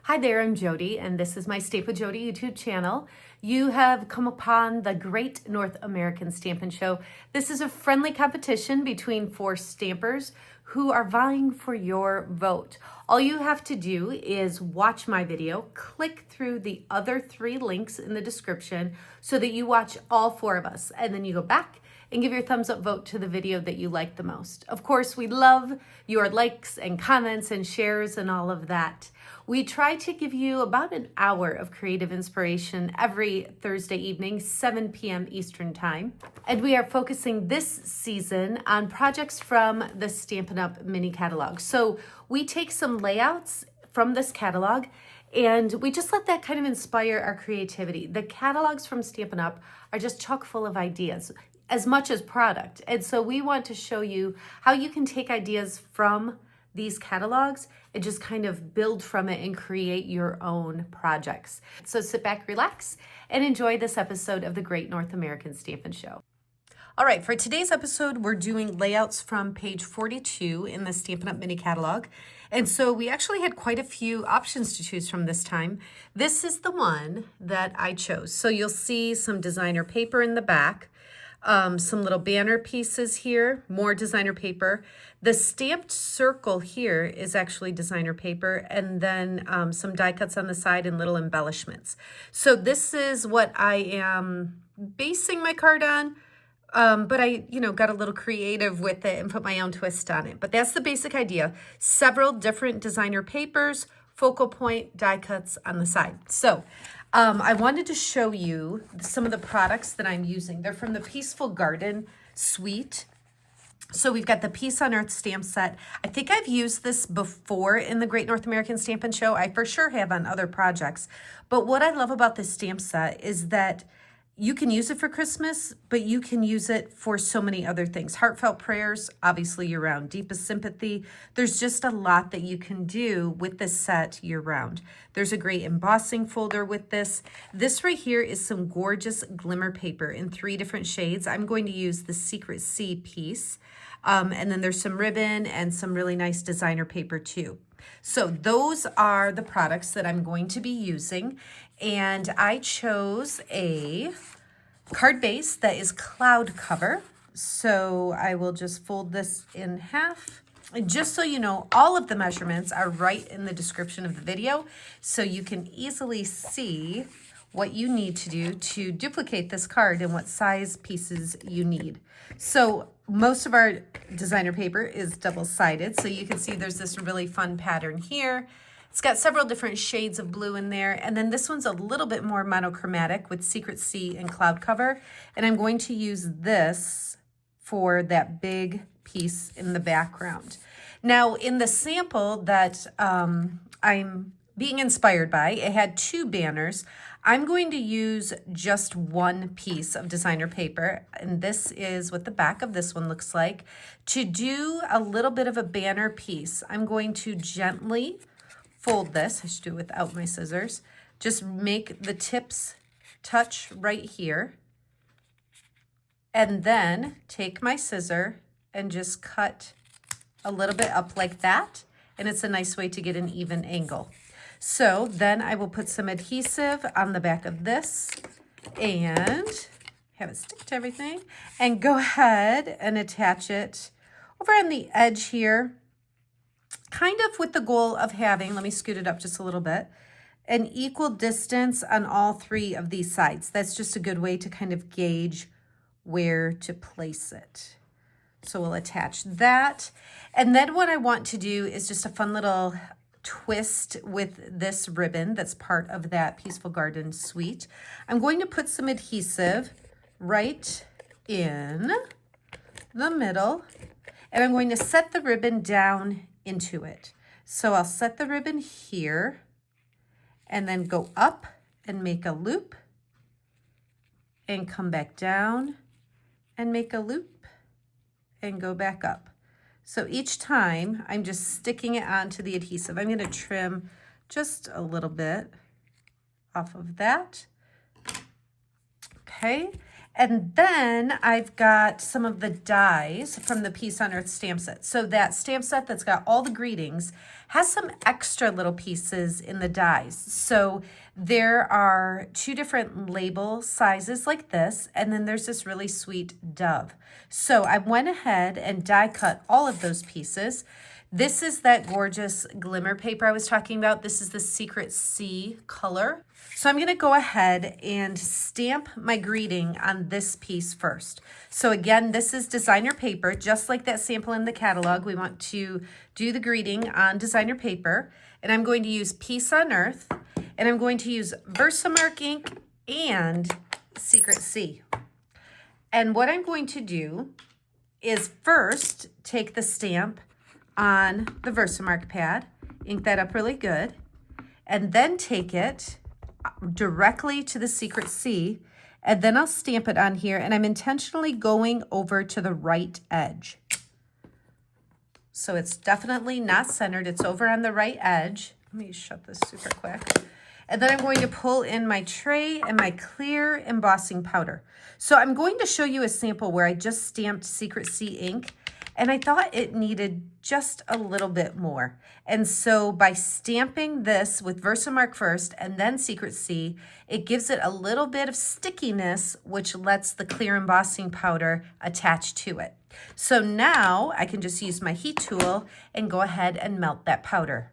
Hi there, I'm Jodi, and this is my Stamp with Jodi YouTube channel. You have come upon the Great North American Stampin' Show. This is a friendly competition between 4 stampers who are vying for your vote. All you have to do is watch my video, click through the other 3 links in the description so that you watch all 4 of us, and then you go back and give your thumbs up vote to the video that you like the most. Of course, we love your likes and comments and shares and all of that. We try to give you about an hour of creative inspiration every Thursday evening, 7 p.m. Eastern Time. And we are focusing this season on projects from the Stampin' Up! Mini catalog. So we take some layouts from this catalog and we just let that kind of inspire our creativity. The catalogs from Stampin' Up! Are just chock full of ideas, as much as product. And so we want to show you how you can take ideas from these catalogs and just kind of build from it and create your own projects. So sit back, relax, and enjoy this episode of the Great North American Stampin' Show. All right, for today's episode, we're doing layouts from page 42 in the Stampin' Up! Mini catalog. And so we actually had quite a few options to choose from this time. This is the one that I chose. So you'll see some designer paper in the back, some little banner pieces here, more designer paper. The stamped circle here is actually designer paper, and then some die cuts on the side and little embellishments. So this is what I am basing my card on, but I, got a little creative with it and put my own twist on it. But that's the basic idea. Several different designer papers, focal point, die cuts on the side. So I wanted to show you some of the products that I'm using. They're from the Peaceful Garden suite. So we've got the Peace on Earth stamp set. I think I've used this before in the Great North American Stampin' Show. I for sure have on other projects. But what I love about this stamp set is that you can use it for Christmas, but you can use it for so many other things. Heartfelt prayers, obviously year-round. Deepest sympathy. There's just a lot that you can do with this set year-round. There's a great embossing folder with this. This right here is some gorgeous glimmer paper in 3 different shades. I'm going to use the Secret Sea piece. And then there's some ribbon and some really nice designer paper too. So those are the products that I'm going to be using. And I chose a card base that is cloud cover. So I will just fold this in half. And just so you know, all of the measurements are right in the description of the video. So you can easily see what you need to do to duplicate this card and what size pieces you need. So most of our designer paper is double-sided. So you can see there's this really fun pattern here. It's got several different shades of blue in there. And then this one's a little bit more monochromatic with Secret Sea and cloud cover. And I'm going to use this for that big piece in the background. Now, in the sample that I'm being inspired by, it had 2 banners. I'm going to use just 1 piece of designer paper, and this is what the back of this one looks like. To do a little bit of a banner piece, I'm going to gently fold this. I should do it without my scissors. Just make the tips touch right here, and then take my scissor and just cut a little bit up like that, and it's a nice way to get an even angle. So then I will put some adhesive on the back of this and have it stick to everything, and go ahead and attach it over on the edge here, kind of with the goal of having, let me scoot it up just a little bit, an equal distance on all 3 of these sides. That's just a good way to kind of gauge where to place it. So we'll attach that. And then what I want to do is just a fun little twist with this ribbon that's part of that Peaceful Garden suite. I'm going to put some adhesive right in the middle, and I'm going to set the ribbon down into it. So I'll set the ribbon here and then go up and make a loop and come back down and make a loop and go back up. So each time I'm just sticking it onto the adhesive. I'm going to trim just a little bit off of that. Okay. And then I've got some of the dies from the Peace on Earth stamp set. So that stamp set that's got all the greetings has some extra little pieces in the dies. So there are 2 different label sizes like this, and then there's this really sweet dove. So I went ahead and die cut all of those pieces. This is that gorgeous glimmer paper I was talking about. This is the Secret Sea color. So I'm going to go ahead and stamp my greeting on this piece first. So again, this is designer paper, just like that sample in the catalog. We want to do the greeting on designer paper. And I'm going to use Peace on Earth, and I'm going to use Versamark ink and Secret Sea. And what I'm going to do is first take the stamp on the Versamark pad, ink that up really good, and then take it directly to the Secret Sea, and then I'll stamp it on here, and I'm intentionally going over to the right edge. So it's definitely not centered, it's over on the right edge. Let me shut this super quick. And then I'm going to pull in my tray and my clear embossing powder. So I'm going to show you a sample where I just stamped Secret Sea ink, and I thought it needed just a little bit more. And so by stamping this with Versamark first and then Secret Sea, it gives it a little bit of stickiness, which lets the clear embossing powder attach to it. So now I can just use my heat tool and go ahead and melt that powder.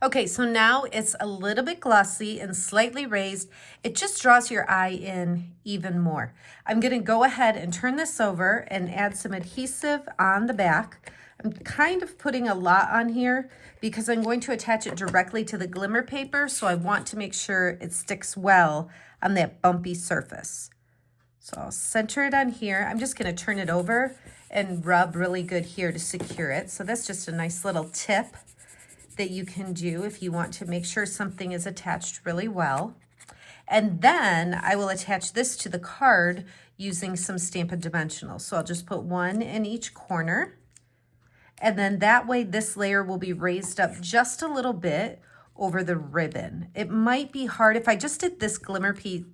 Okay, so now it's a little bit glossy and slightly raised. It just draws your eye in even more. I'm gonna go ahead and turn this over and add some adhesive on the back. I'm kind of putting a lot on here because I'm going to attach it directly to the glimmer paper, so I want to make sure it sticks well on that bumpy surface. So I'll center it on here. I'm just gonna turn it over and rub really good here to secure it. So that's just a nice little tip that you can do if you want to make sure something is attached really well. And then I will attach this to the card using some Stampin' Dimensionals. So I'll just put one in each corner. And then that way this layer will be raised up just a little bit over the ribbon. It might be hard, if I just did this glimmer piece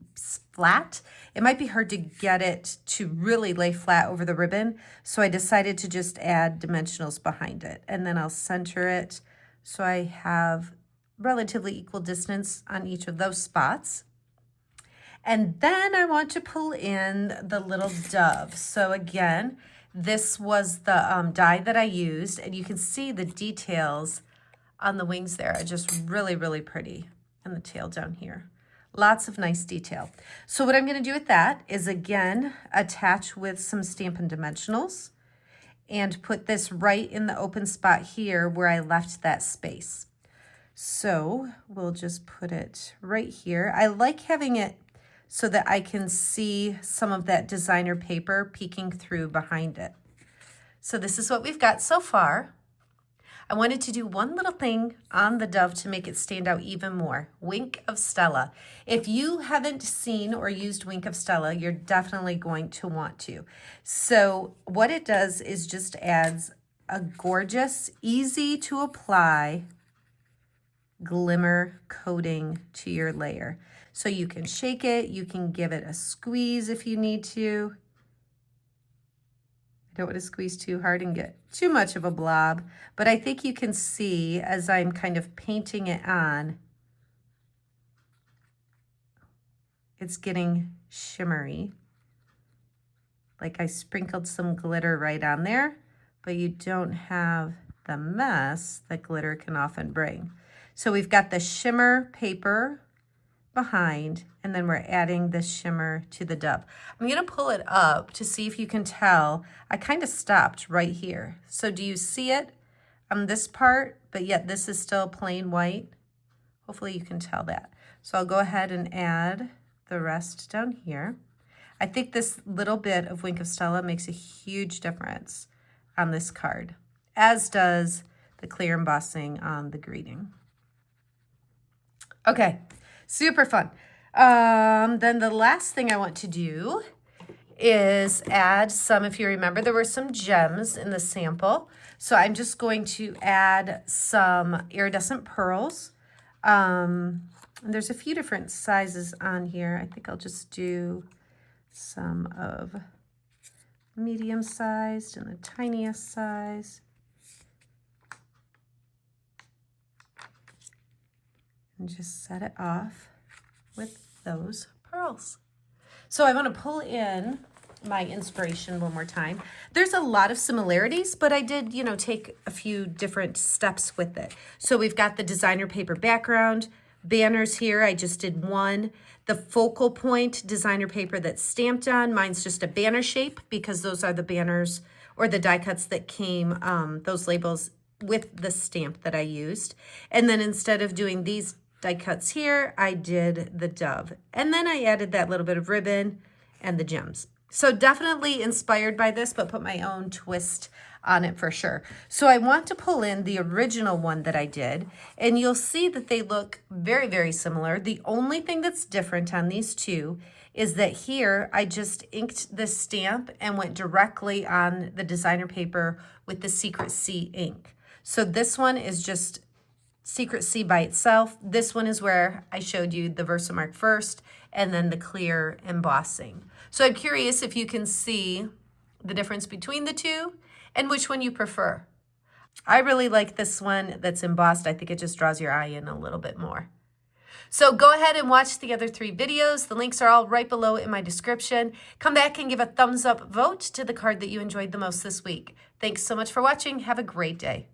flat, it might be hard to get it to really lay flat over the ribbon. So I decided to just add dimensionals behind it. And then I'll center it so I have relatively equal distance on each of those spots. And then I want to pull in the little dove. So again, this was the die that I used, and you can see the details on the wings there are just really, really pretty, and the tail down here. Lots of nice detail. So what I'm gonna do with that is again, attach with some Stampin' Dimensionals and put this right in the open spot here where I left that space. So we'll just put it right here. I like having it so that I can see some of that designer paper peeking through behind it. So this is what we've got so far. I wanted to do one little thing on the dove to make it stand out even more. Wink of Stella. If you haven't seen or used Wink of Stella, you're definitely going to want to. So what it does is just adds a gorgeous, easy to apply glimmer coating to your layer. So you can shake it, you can give it a squeeze if you need to. I don't want to squeeze too hard and get too much of a blob, but I think you can see as I'm kind of painting it on, it's getting shimmery. Like I sprinkled some glitter right on there, but you don't have the mess that glitter can often bring. So we've got the shimmer paper behind, and then we're adding the shimmer to the dove. I'm gonna pull it up to see if you can tell. I kind of stopped right here. So do you see it on this part, but yet this is still plain white? Hopefully you can tell that. So I'll go ahead and add the rest down here. I think this little bit of Wink of Stella makes a huge difference on this card, as does the clear embossing on the greeting. Okay. Super fun. Then the last thing I want to do is add some, if you remember, there were some gems in the sample. So I'm just going to add some iridescent pearls. And there's a few different sizes on here. I think I'll just do some of medium sized and the tiniest size. And just set it off with those pearls. So I want to pull in my inspiration one more time. There's a lot of similarities, but I did, take a few different steps with it. So we've got the designer paper background, banners here. I just did one. The focal point designer paper that's stamped on, mine's just a banner shape because those are the banners or the die cuts that came, those labels with the stamp that I used. And then instead of doing these die cuts here, I did the dove. And then I added that little bit of ribbon and the gems. So definitely inspired by this, but put my own twist on it for sure. So I want to pull in the original one that I did, and you'll see that they look very, very similar. The only thing that's different on these two is that here I just inked the stamp and went directly on the designer paper with the Secret C ink. So this one is just Secret C by itself. This one is where I showed you the Versamark first and then the clear embossing. So I'm curious if you can see the difference between the two and which one you prefer. I really like this one that's embossed. I think it just draws your eye in a little bit more. So go ahead and watch the other 3 videos. The links are all right below in my description. Come back and give a thumbs up vote to the card that you enjoyed the most this week. Thanks so much for watching. Have a great day.